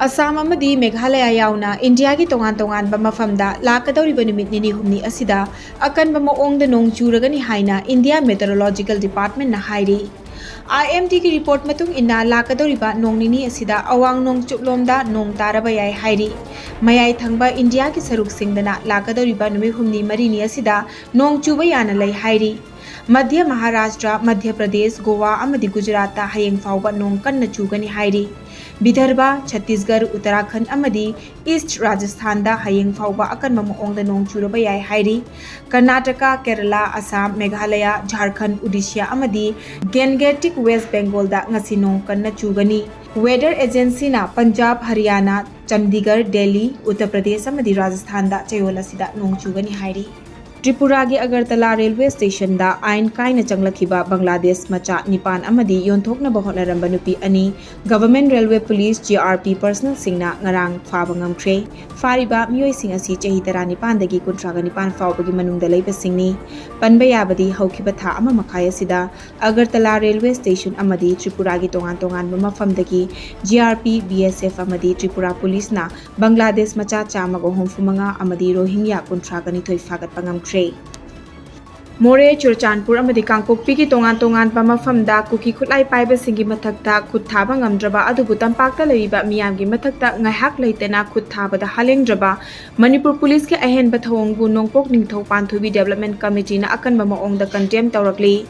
Assam amadi Meghalaya yauna India ki tongan mafamda lakadawriba numit nini humni asida akanba maongda nong churagani haina India Meteorological Department na hairi. IMD ki report matung inna lakadawriba nong nini asida awang nong chuklomda nong taraba yai hairi. Mayai thangba India ki saruk singdana lakadawriba numit humni marini asida nong chuba yana lai hairi. Madhya Maharashtra, Madhya Pradesh, Goa amadi Gujarat ta hayeng fauba nong kanna chugani hairi. Vidarbha, Chhattisgarh, Uttarakhand amadi East Rajasthan da hayeng fauba akan mamuong da nong churaba yai hairi. Karnataka, Kerala, Assam, Meghalaya, Jharkhand, Odisha amadi Gangetic West Bengal da ngasi nong kanna chugani. Weather Agency na Punjab, Haryana, Chandigarh, Delhi, Uttar Pradesh amadi Rajasthan da chayola sida nong chugani hairi. Tripura ki Agartala Railway Station da ain kaina changlakhiba Bangladesh macha nipan amadi yonthokna bahotnaramba nupi ani Government Railway Police GRP personnel singna ngarang phaba ngamkhre fariba mioi sing asi chahi 19 dagi 39 fawbagi manungda leiba singni panba yabadi haukiba tha ama makhaya sida Agartala Railway Station amadi Tripura gi tongan mafamdagi GRP BSF amadi Tripura Police na Bangladesh macha chama go homfumanga amadi Rohingya 39 fagat pangamkhre More Churchanpur amadi Kangpokpi ki tongan pamafamda kuki khutlai paiba singi mathakta khut thaba ngamdraba adubu tampakta leiba miyam gi mathakta ngaihak leitena khut thaba da halengdraba Manipur Police ke ahenba thawngbu nongpok ningthau panthubi Development Committee na akan maong da condemn tawrakli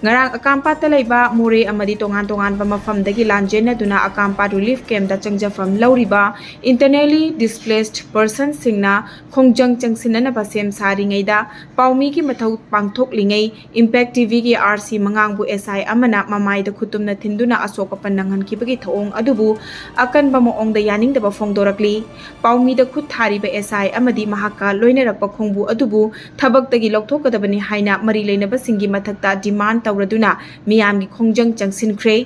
ngarang akampat leiba More amadi tongan pamafamdagi lanjena duna akampat relief camp da changjafam lauriba internally displaced persons singna khongjang changsinana basem sari ngaida paumi ki mathau pangthok lingai Impact TV ki RC mangangbu SI amana mamai da khutumna thinduna asoka pananghan kibagi thong adubu akan bamoong da yaning da bafong dorakli paumi da khut thari ba SI amadi mahaka loina rakpa khongbu adubu thabak tagi lokthokadabani haina mari leina ba singi mathakta demand tawraduna miyam gi khongjang changsin khre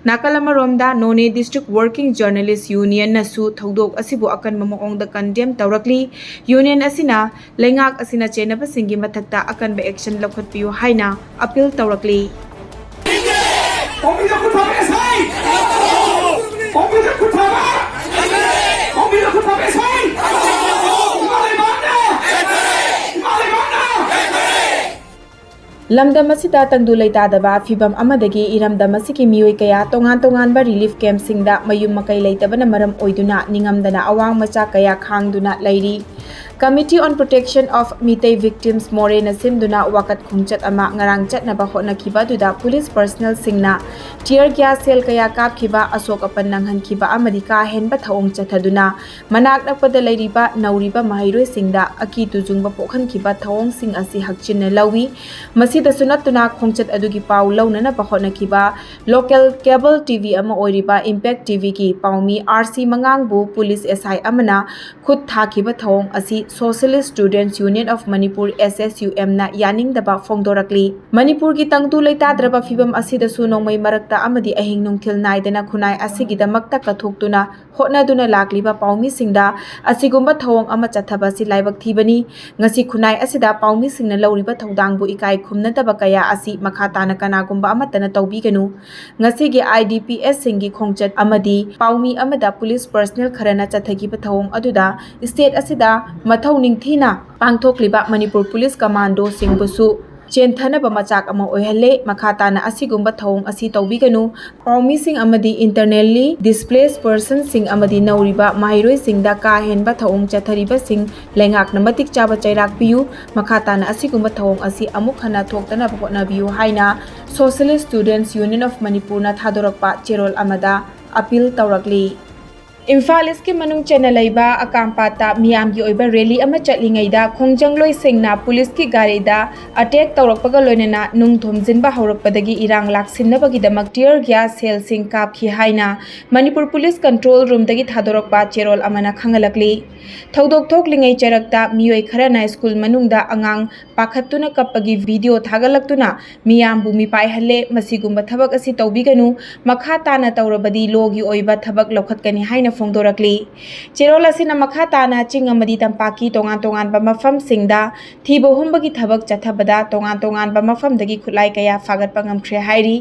nakalama romda None District Working Journalist Union nasu thodok asibu akan bamoong da condemn tawrakli union asina lengak asina chena ba singi mathakta akan ba action lokhatpiu haina appeal tawrakli Lamdam asida tangdu leitadaba fibam amadagi iramdam asiki mioi kaya tongan ba relief camp singda mayum makai leitabana maram oiduna ningamdana awang macha kaya khangduna lairi Committee on Protection of Mitay Victims More Nasimduna wakat khungchat ama ngarang chatnaba hotnakiba duda police personnel singna tear gas cell kaya kapkhiba asok apannanghan khiba amadi ka henba thaong chathaduna manak nakpada leiriba nauriba mahairoi singda aki tujungba pokhan khiba thaong sing asi hakchinna lawi masida sunatuna khungchat adugi pau launana bahotnakiba local cable TV ama oiriba Impact TV ki paumi RC mangangbu police SI amana khut thakiba thaong asi Socialist Students Union of Manipur SSUM na yaning daba fongdorakli Manipur ki tangtu leitadraba fibam asida su nongmai marakta amadi ahing nungthil naidana khunai asigida makta kathoktuna hotnaduna lakliba paumi singda asigumba thawong ama chathaba si laibak thibani ngasi khunai asida paumi singna lauriba thodangbu ikai khumnadaba kaya asi makhatana kanagumba amatana tawbiganu ngasi gi IDPS singi khongchat amadi paumi amada police personnel kharana chathagiba thawong aduda state asida mathau ningthina pangthokliba Manipur Police Commando singbusu chenthana ba machak ama oihalle makhatana asigumba thawong asi tawbiganu paumi sing amadi internally displaced persons sing amadi nauriba mahairoi singda ka henba thawong chathariba sing lengak namatik chaba chairak piu makhatana asigumba thawong asi amuk hana thoktana bhotna biu haina Socialist Students Union of Manipur na thadorakpa cherol amada appeal tawrakli Imphal East ki manung chena leiba akampata miyam gi oiba rally ama chatlingaida khongjang singna police ki gari da attack tawrakpaga loinena nung thomjinba haurakpadagi irang laksinabagi damak tear gas cell sing kap khi haina Manipur Police Control Room dagi thadorakpa cherol amana khangalakli thodok thoklingai charakta miyoi kharana school manungda angang pakhattuna kappagi video thagalaktuna miyam bumi pai halle masigumba thabak asi tawbiganu makha tana tawrabadi logi oiba thabak lokhatkani haina फोंदोरकली चेरोल असिना मखा ताना चिंग अमदी तंपाकी तोंगान तोंगान मफम सिंगदा थीब हुंबगी थबक चथबदा तोंगान मफमदगी खुलाई कया फागत पंगमख्रे हाइरी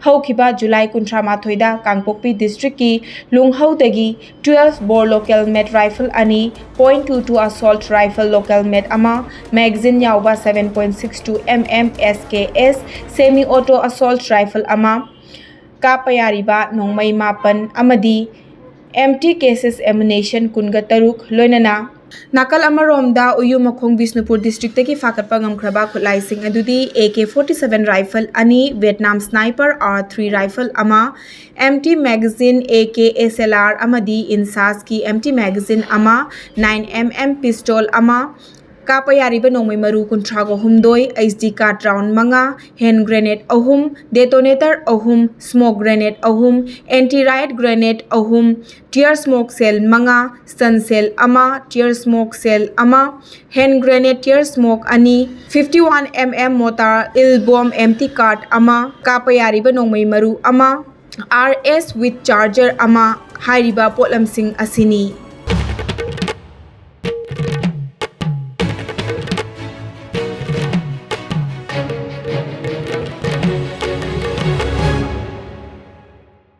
हौखिबा जुलाई 18 दा Kangpokpi district की लुंगहौदगी 12 bore local made rifle अनि .22 assault rifle local made अमा magazine यावबा 7.62 mm SKS semi auto assault rifle अमा कापयारिबा नोंगमई मापन अमदी empty cases ammunition kunga taruk loinana nakal amaromda uyu makhong bisnupur district ki fakatpa ngamkhraba khulai sing adudi AK-47 rifle ani Vietnam sniper R3 rifle ama empty magazine AK SLR amadi insas ki empty magazine ama 9mm pistol ama कापयारिबा नोंमै मरु कुंथ्रागो हुमदोय HD card round मंगा hand grenade ahum detonator ahum smoke grenade ahum anti riot grenade ahum tear smoke cell मंगा stun cell ama tear smoke cell ama hand grenade tear smoke ani 51 mm mortar il bomb empty card ama कापयारिबा नोंमै Maru ama RS with charger ama हाइरिबा पोटलम Singh असिनी